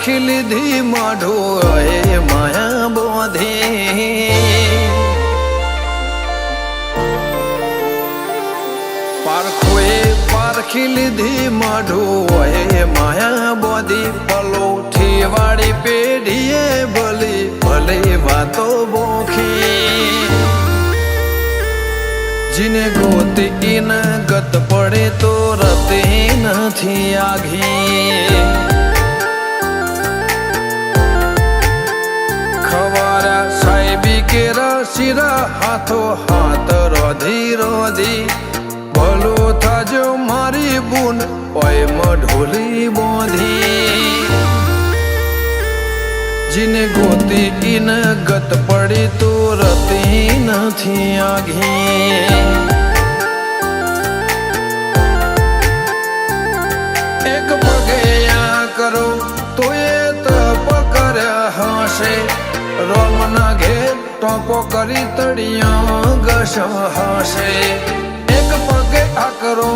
પારખી લીધી માઢો એ માયા બોધે પારખી લીધી માઢો એ માયા બોધી પલોઠી વાળી પેઢીએ ભલી ભલે વાતો બોખી જીને ગોતી ન ગત પડે તો રતે નથી આઘી ખવારા સાહેબી કેરા શિરા હાથો હાથ રોધી રોધી ભલો થાજો મારી બુન ઓય મઢોલી બોધી જીને ગોતી ન ગત પડી તો રતી નથી આઘી એક પગે આ કરો તો એ તપ કર્યા હશે રોમના ઘેર ટોપો કરી તળિયા ઘસ હશે એક પગે આ કરો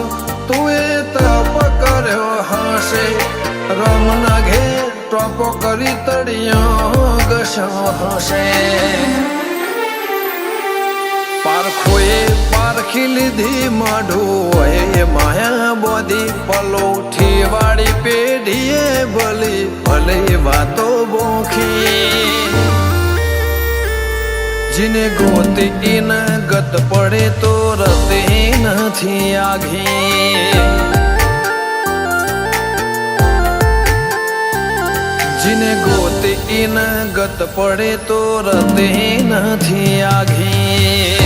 તું એ તપ કર્યો હશે રોમના ઘેર ટોપો કરી તળિયો ઘસ હશે પારખોએ પારખી લીધી માઢો એ માયા બોધી પલોઠી વાળી પેઢીએ ભલી ભલે વાતો બોખી જીને ગોતી ન ગત પડે તો રતે નથી આઘી જીને ગોતી ન ગત પડે તો રતે નથી આઘી